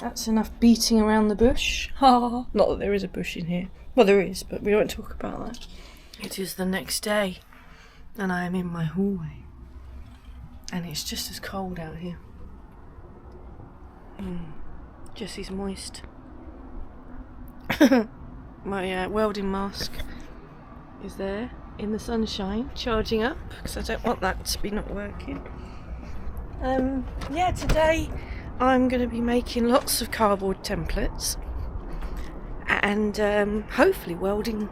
Right, that's enough beating around the bush. Not that there is a bush in here. Well, there is, but we won't talk about that. It is the next day, and I am in my hallway. And it's just as cold out here. Jessie's moist. My welding mask is there in the sunshine, charging up, because I don't want that to be not working. Yeah, today I'm going to be making lots of cardboard templates and hopefully welding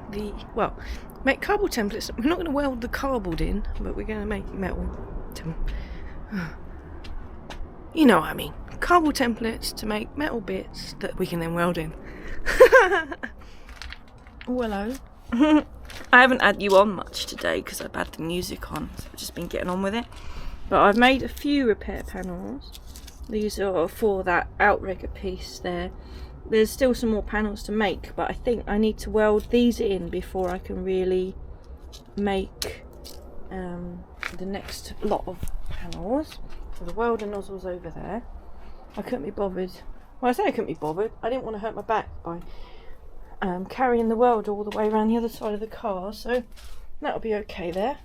make cardboard templates. We're not going to weld the cardboard in, but we're going to make metal you know what I mean, cardboard templates to make metal bits that we can then weld in. Oh, hello. I haven't had you on much today because I've had the music on, so I've just been getting on with it. But I've made a few repair panels. These are for that outrigger piece there. There's still some more panels to make, but I think I need to weld these in before I can really make the next lot of panels. So the welder nozzle's over there. I couldn't be bothered. Well, I say I couldn't be bothered. I didn't want to hurt my back by carrying the welder all the way around the other side of the car, so that'll be okay there.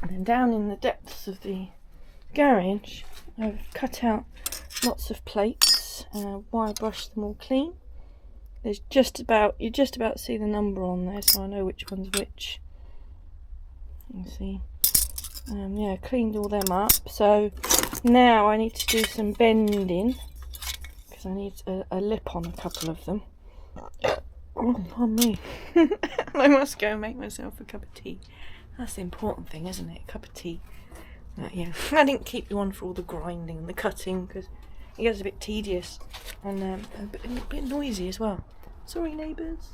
And then down in the depths of the garage, I've cut out lots of plates, wire brushed them all clean. There's you just about see the number on there, so I know which one's which. You see, yeah, cleaned all them up. So now I need to do some bending because I need a lip on a couple of them. Oh, pardon me. I must go and make myself a cup of tea. That's the important thing, isn't it? A cup of tea. Yeah, I didn't keep you on for all the grinding and the cutting because it gets a bit tedious and a bit noisy as well. Sorry, neighbours.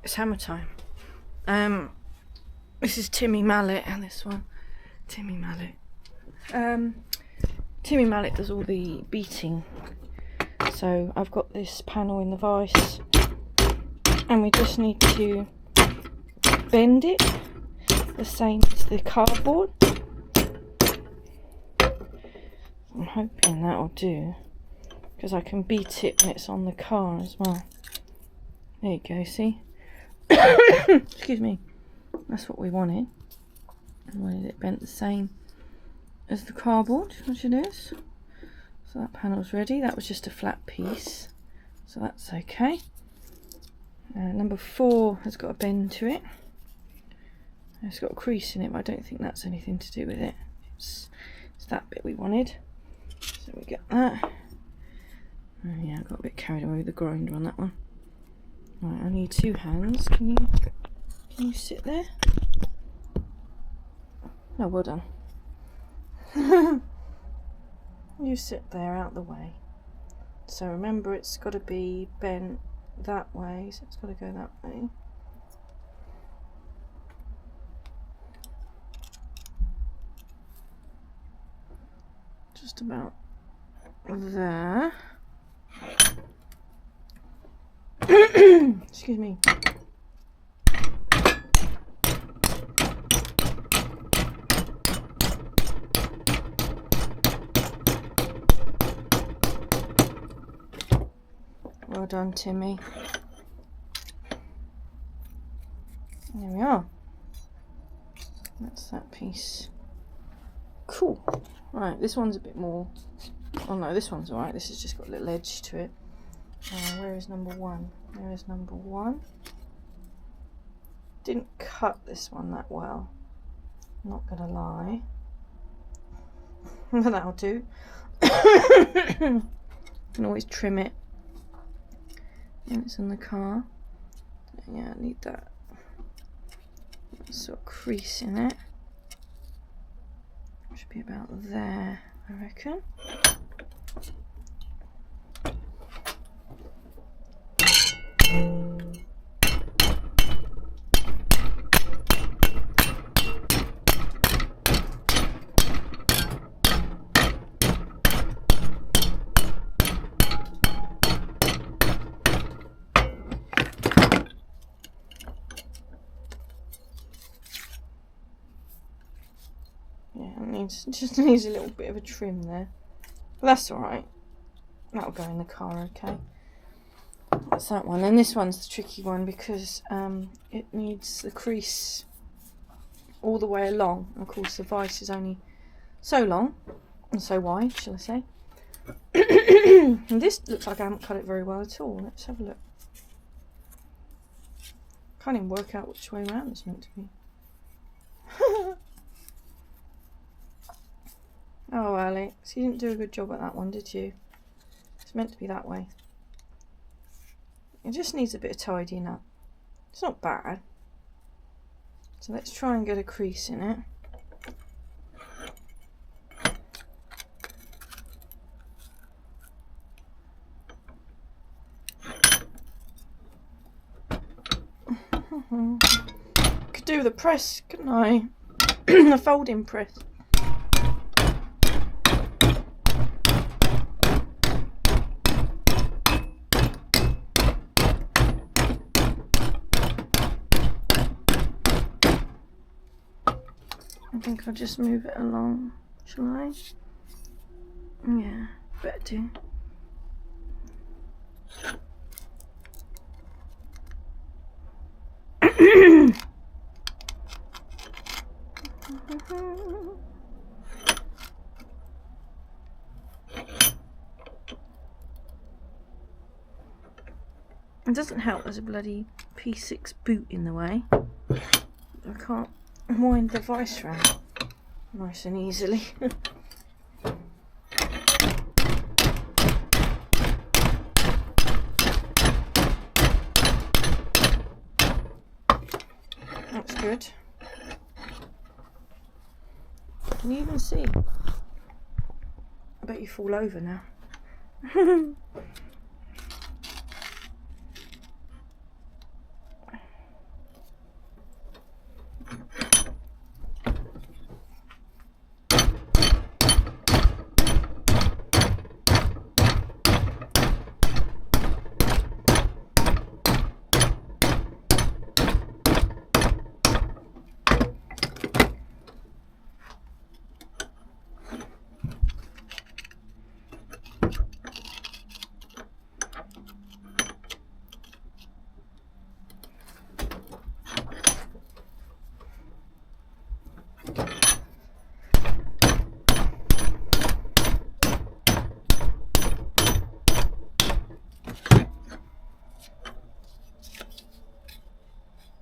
It's hammer time. This is Timmy Mallet, and this one, Timmy Mallet. Timmy Mallet does all the beating. So I've got this panel in the vise, and we just need to bend it the same as the cardboard. I'm hoping that'll do, because I can beat it when it's on the car as well. There you go, see? Excuse me. That's what we wanted. I wanted it bent the same as the cardboard, which it is. So that panel's ready. That was just a flat piece, so that's okay. Number 4 has got a bend to it. It's got a crease in it, but I don't think that's anything to do with it. It's that bit we wanted. So we get that. Oh yeah, I got a bit carried away with the grinder on that one. Right, I need 2 hands. Can you sit there? No, well done. You sit there out the way. So remember, it's got to be bent that way, so it's got to go that way. Just about there. Excuse me. Well done, Timmy. There we are. That's that piece. Cool. Right, this one's a bit more... Oh no, this one's alright. This has just got a little edge to it. Where is number 1? There is number 1. Didn't cut this one that well. Not gonna lie. But that'll do. Can always trim it. And it's in the car. Yeah, I need that sort of crease in it. Should be about there, I reckon. Yeah, it just needs a little bit of a trim there. But that's alright. That'll go in the car okay. That's that one. And this one's the tricky one because it needs the crease all the way along. And of course the vise is only so long and so wide, shall I say. And this looks like I haven't cut it very well at all. Let's have a look. Can't even work out which way around it's meant to be. Oh, Alex, you didn't do a good job at that one, did you? It's meant to be that way. It just needs a bit of tidying up. It's not bad. So let's try and get a crease in it. Could do the press, couldn't I? The folding press. I think I'll just move it along, shall I? Yeah, better do. It doesn't help there's a bloody P6 boot in the way. I can't wind the vise round nice and easily. That's good. Can you even see? I bet you fall over now.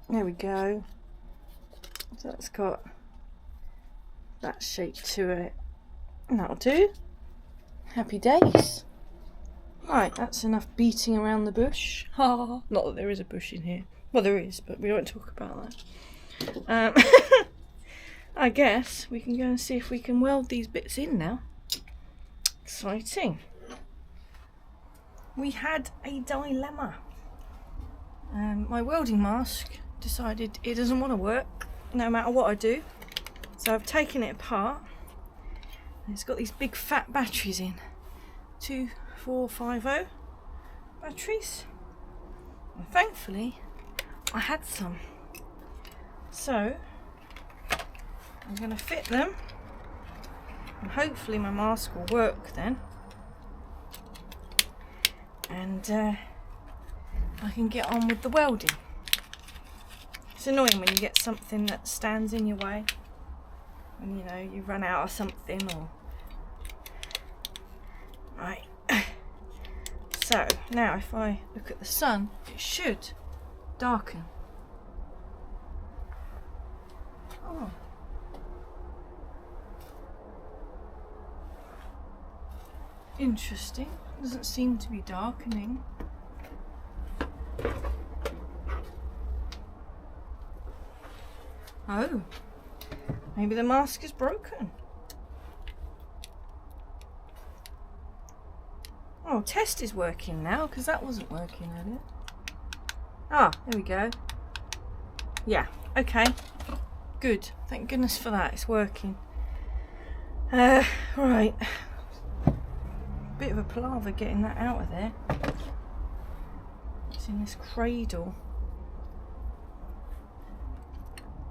There we go. So it's got that shape to it. And that'll do. Happy days. Right, that's enough beating around the bush. Not that there is a bush in here. Well, there is, but we won't talk about that. I guess we can go and see if we can weld these bits in now. Exciting. We had a dilemma. My welding mask decided it doesn't want to work no matter what I do, so I've taken it apart and it's got these big fat batteries in, 2450 batteries, and thankfully I had some, so I'm going to fit them and hopefully my mask will work then, and I can get on with the welding. It's annoying when you get something that stands in your way, when you know you run out of something or... Right, so now if I look at the sun, it should darken. Oh. Interesting, doesn't seem to be darkening. Oh, maybe the mask is broken. Oh, test is working now, because that wasn't working earlier. Ah, there we go. Yeah, okay. Good. Thank goodness for that. It's working. Right. Bit of a palaver getting that out of there. It's in this cradle.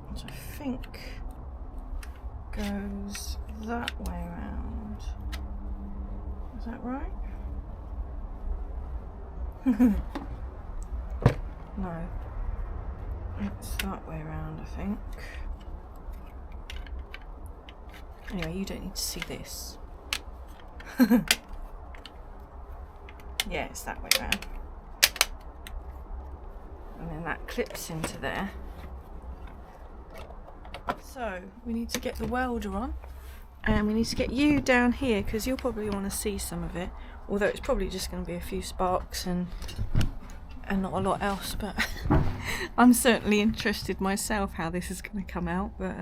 Which I think goes that way around. Is that right? No. It's that way around, I think. Anyway, you don't need to see this. Yeah, it's that way around. And then that clips into there. So, we need to get the welder on. And we need to get you down here because you'll probably want to see some of it. Although it's probably just going to be a few sparks and not a lot else. But I'm certainly interested myself how this is going to come out. But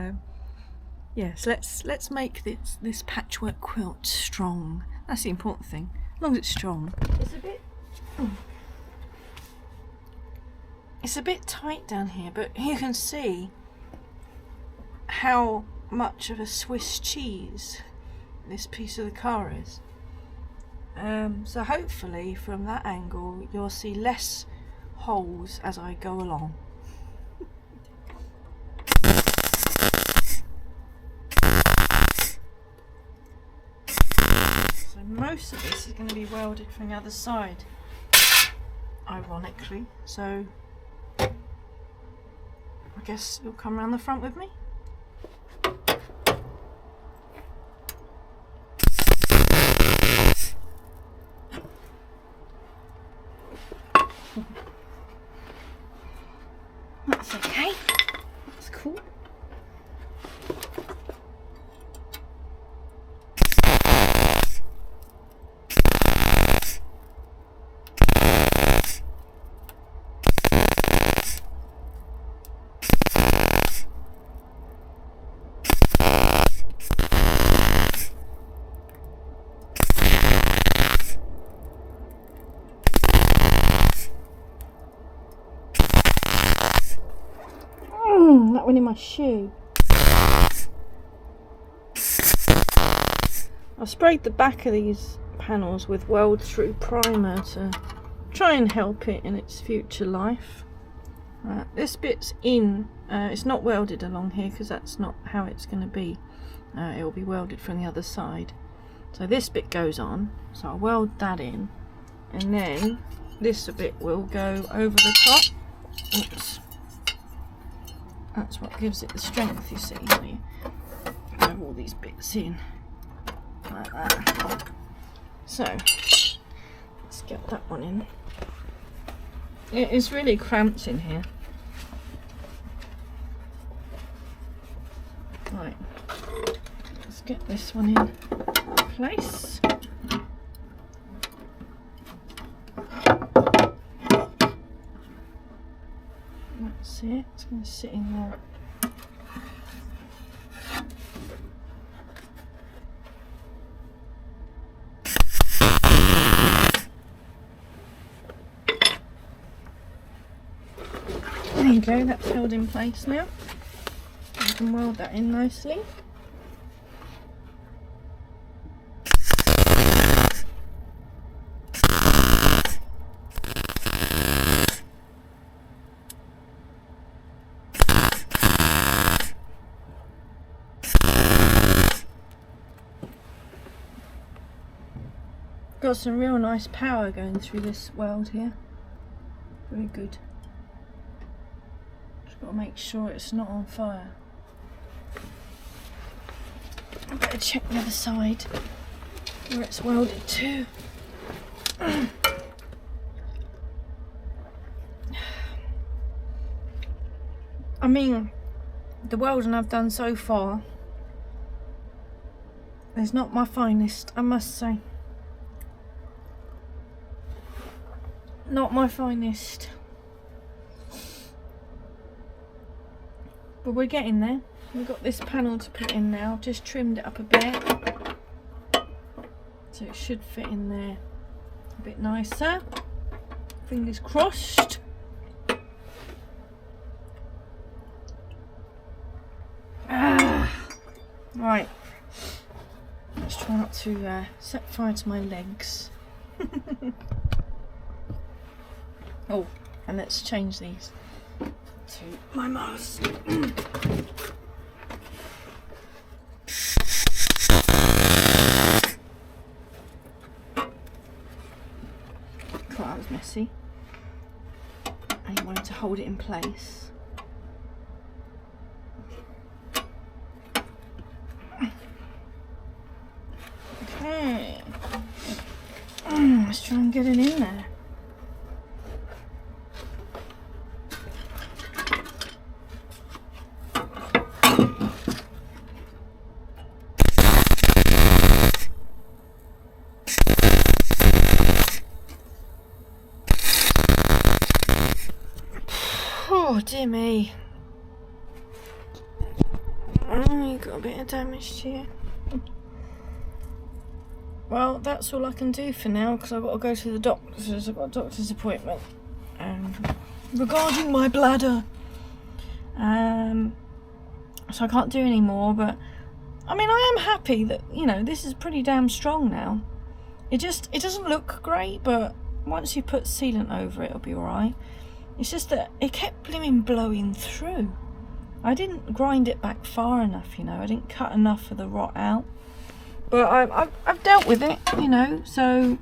yes, let's make this patchwork quilt strong. That's the important thing. As long as it's strong. It's a bit tight down here, but you can see how much of a Swiss cheese this piece of the car is. So hopefully from that angle you'll see less holes as I go along. So most of this is going to be welded from the other side, ironically, so I guess you'll come around the front with me. That's okay. That's cool. That went in my shoe. I've sprayed the back of these panels with weld through primer to try and help it in its future life. This bit's in, it's not welded along here because that's not how it's going to be. It will be welded from the other side. So this bit goes on, so I'll weld that in, and then this bit will go over the top. Oops. That's what gives it the strength, you see. So you have all these bits in like that. So let's get that one in. It is really cramped in here. Right, let's get this one in place. That's it, it's going to sit in there. There you go, that's held in place now. You can weld that in nicely. Got some real nice power going through this weld here. Very good. Just got to make sure it's not on fire. I better check the other side where it's welded to. I mean, the welding I've done so far is not my finest, I must say. Not my finest. But we're getting there. We've got this panel to put in now. Just trimmed it up a bit. So it should fit in there a bit nicer. Fingers crossed. Right. Let's try not to set fire to my legs. Oh, and let's change these to my mask. see. And you wanted to hold it in place. Okay. Let's try and get it in there. Oh dear me. Oh, you got a bit of damage here. Well, that's all I can do for now because I've got to go to the doctor's. I've got a doctor's appointment regarding my bladder. So I can't do any more, but I mean, I am happy that, you know, this is pretty damn strong now. It doesn't look great, but once you put sealant over it, it'll be alright. It's just that it kept blowing through. I didn't grind it back far enough, you know. I didn't cut enough of the rot out. But I've dealt with it, you know. So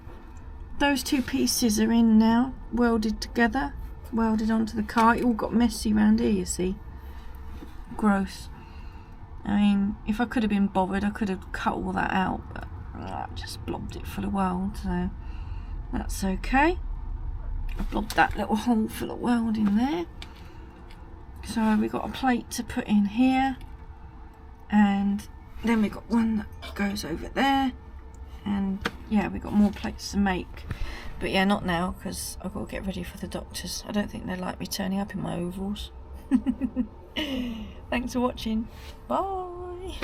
those two pieces are in now, welded together, welded onto the car. It all got messy around here, you see. Gross. I mean, if I could have been bothered, I could have cut all that out, but I just blobbed it full of weld, so that's okay. I blobbed that little hole full of weld in there. So we've got a plate to put in here, and then we've got one that goes over there, and yeah, we've got more plates to make. But yeah, not now, because I've got to get ready for the doctors. I don't think they like me turning up in my overalls. Thanks for watching. Bye.